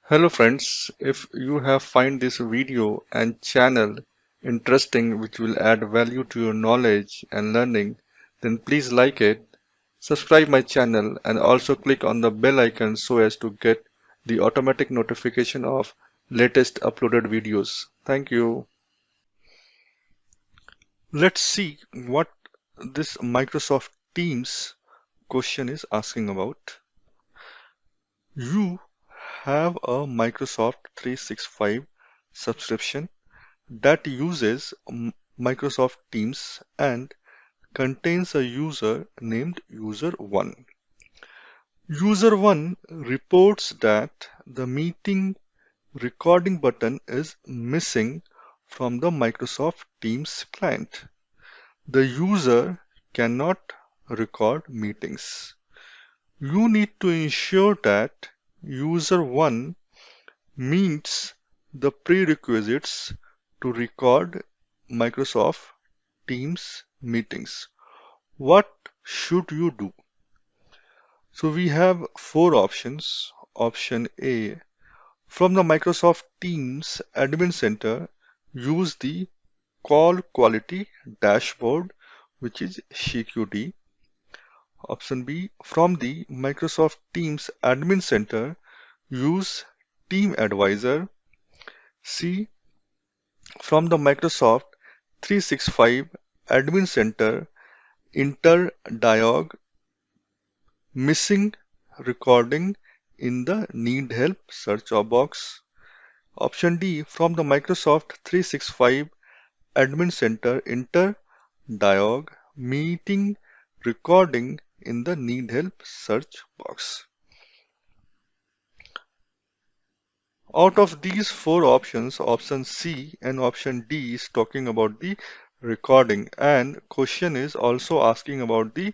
Hello friends, if you have find this video and channel interesting which will add value to your knowledge and learning, then please like it, subscribe my channel and also click on the bell icon so as to get the automatic notification of latest uploaded videos. Thank you. Let's see what this Microsoft Teams question is asking about. You have a Microsoft 365 subscription that uses Microsoft Teams and contains a user named User1. User1 reports that the meeting recording button is missing from the Microsoft Teams client. The user cannot record meetings. You need to ensure that User1 meets the prerequisites to record Microsoft Teams meetings. What should you do? So we have four options. Option A, from the Microsoft Teams Admin Center, use the Call Quality Dashboard, which is CQD. Option B, from the Microsoft Teams Admin Center, use Team Advisor. C, from the Microsoft 365 Admin Center, enter diag missing recording in the need help search box. Option D, from the Microsoft 365 Admin Center, enter diag meeting recording in the need help search box. Out of these four options, option C and option D is talking about the recording, and question is also asking about the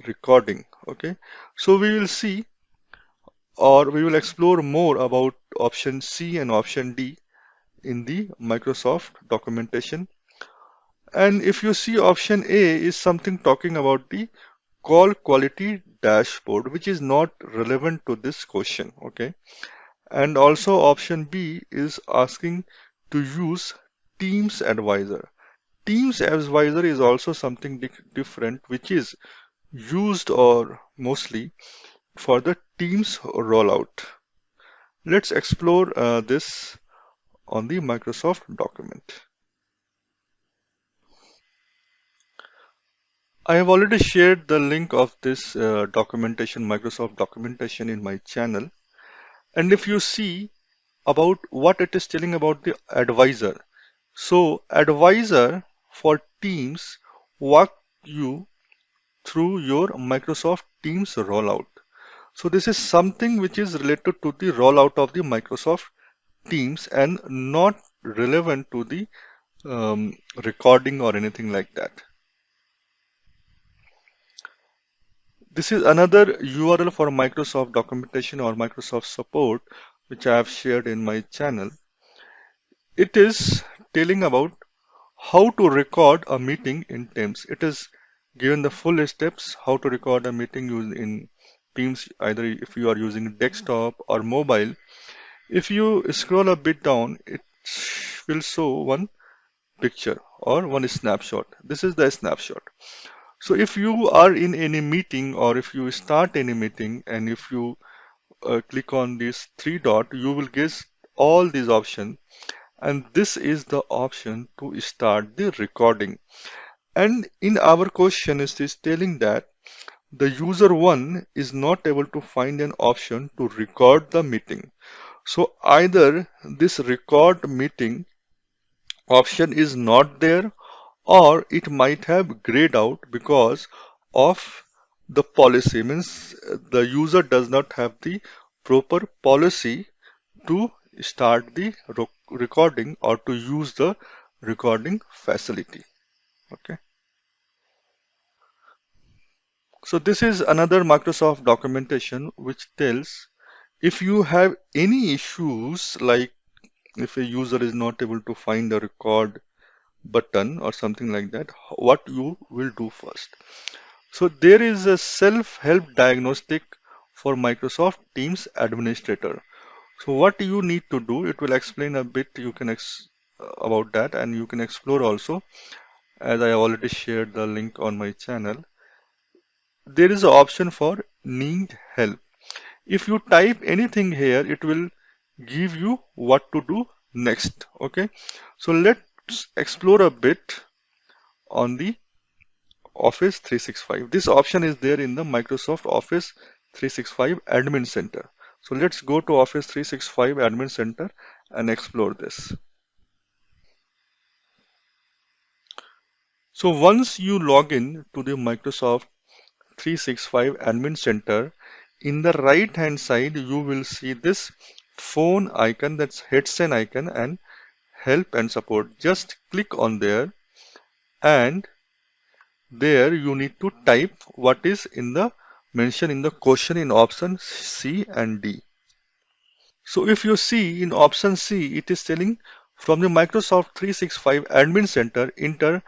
recording. Okay, so we will see, or we will explore more about option C and option D in the Microsoft documentation. And if you see, option A is something talking about the call quality dashboard, which is not relevant to this question. Okay, and also option B is asking to use Teams Advisor. Teams Advisor is also something different, which is used or mostly for the Teams rollout. Let's explore this on the Microsoft document. I have already shared the link of this documentation, Microsoft documentation, in my channel. And if you see about what it is telling about the advisor, so advisor for Teams walk you through your Microsoft Teams rollout. So this is something which is related to the rollout of the Microsoft Teams and not relevant to the recording or anything like that. This is another URL for Microsoft documentation or Microsoft support, which I have shared in my channel. It is telling about how to record a meeting in Teams. It is given the full steps how to record a meeting in Teams, either if you are using desktop or mobile. If you scroll a bit down, it will show one picture or one snapshot. This is the snapshot. So if you are in any meeting or if you start any meeting and if you click on this three dot, you will get all these options, and this is the option to start the recording. And in our question it is telling that the user one is not able to find an option to record the meeting. So either this record meeting option is not there, or it might have grayed out because of the policy, means the user does not have the proper policy to start the recording or to use the recording facility. Okay, so this is another Microsoft documentation which tells if you have any issues, like if a user is not able to find a record button or something like that, what you will do first. So there is a self-help diagnostic for Microsoft Teams administrator. So what you need to do, it will explain a bit you can about that, and you can explore also, as I already shared the link on my channel. There is an option for need help. If you type anything here, it will give you what to do next. Okay, so let's explore a bit on the Office 365. This option is there in the Microsoft Office 365 Admin Center. So let's go to Office 365 Admin Center and explore this. So once you log in to the Microsoft 365 Admin Center, in the right hand side you will see this phone icon, that's headset icon, and help and support. Just click on there, and there you need to type what is in the mentioned in the question in option C and D. So if you see in option C, it is telling from the Microsoft 365 Admin Center, enter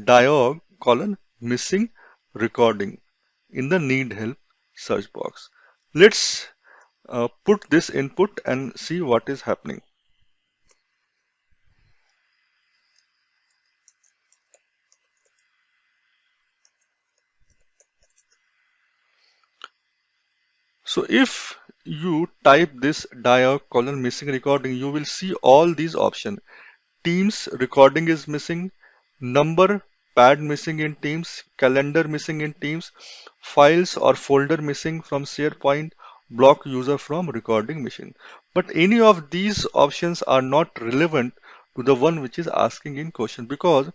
dialog colon missing recording in the need help search box. Let's put this input and see what is happening. So if you type this dialog colon missing recording, you will see all these options. Teams recording is missing, number pad missing in Teams, calendar missing in Teams, files or folder missing from SharePoint, block user from recording machine. But any of these options are not relevant to the one which is asking in question, because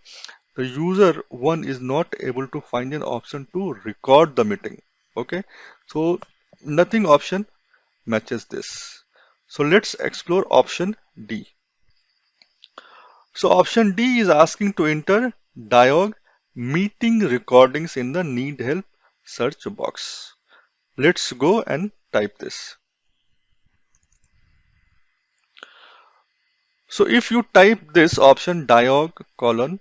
the user one is not able to find an option to record the meeting. Okay, so nothing option matches this. So let's explore option D. So option D is asking to enter dialog meeting recordings in the need help search box. Let's go and type this. So if you type this option dialog colon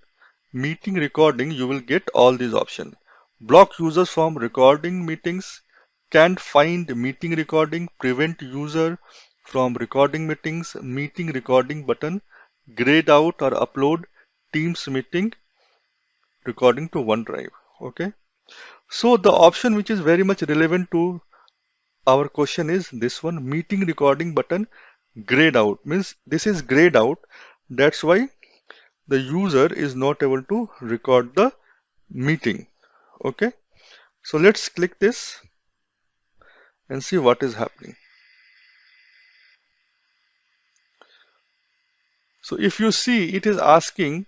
meeting recording, you will get all these options. Block users from recording meetings, can't find meeting recording, prevent user from recording meetings, meeting recording button, grayed out or upload Teams meeting recording to OneDrive. Okay. So the option which is very much relevant to our question is this one, meeting recording button grayed out. Means this is grayed out. That's why the user is not able to record the meeting. Okay. So let's click this and see what is happening. So if you see, it is asking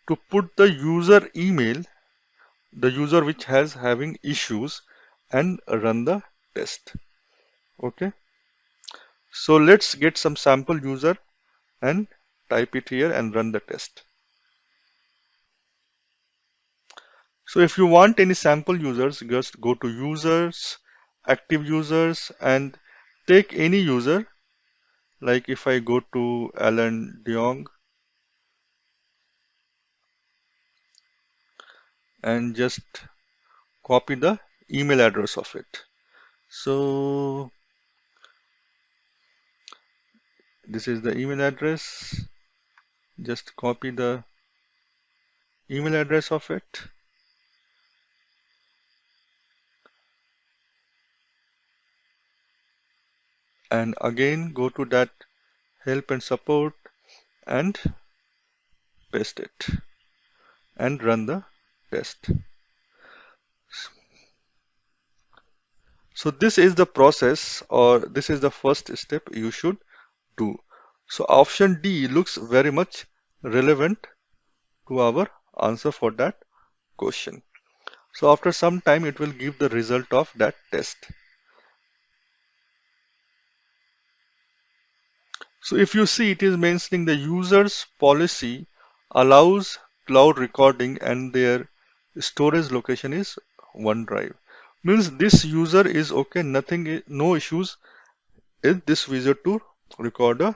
to put the user email, the user which has having issues, and run the test. Okay. So let's get some sample user and type it here and run the test. So if you want any sample users, just go to users, active users, and take any user. Like if I go to Alan Deong and just copy the email address of it. So this is the email address. Just copy the email address of it. And again go to that help and support and paste it and run the test. So this is the process, or this is the first step you should do. So option D looks very much relevant to our answer for that question. So after some time it will give the result of that test. So if you see, it is mentioning the user's policy allows cloud recording and their storage location is OneDrive. Means this user is okay, nothing, no issues in this user to record a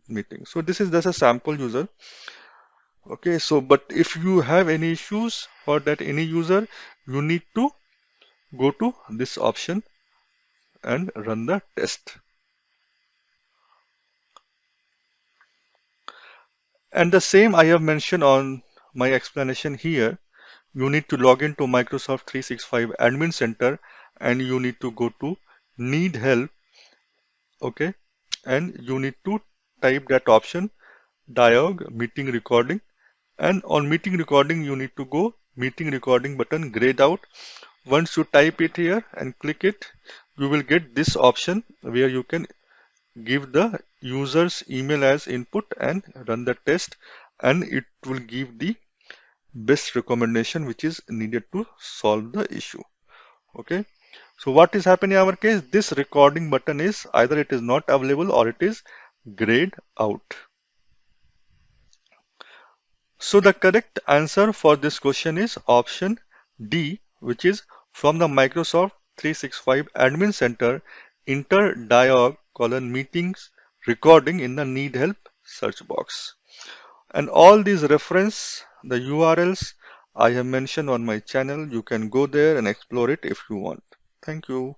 meeting. So this is just a sample user. Okay, so but if you have any issues for that any user, you need to go to this option and run the test. And the same I have mentioned on my explanation here. You need to log into Microsoft 365 Admin Center and you need to go to Need Help, okay? And you need to type that option, dialog meeting recording. And on meeting recording, you need to go meeting recording button grayed out. Once you type it here and click it, you will get this option where you can give the user's email as input and run the test, and it will give the best recommendation which is needed to solve the issue. Okay. So what is happening in our case? This recording button is either it is not available or it is grayed out. So the correct answer for this question is option D, which is from the Microsoft 365 Admin Center, enter dialog colon meetings recording in the need help search box. And all these reference, the URLs I have mentioned on my channel, you can go there and explore it if you want. Thank you.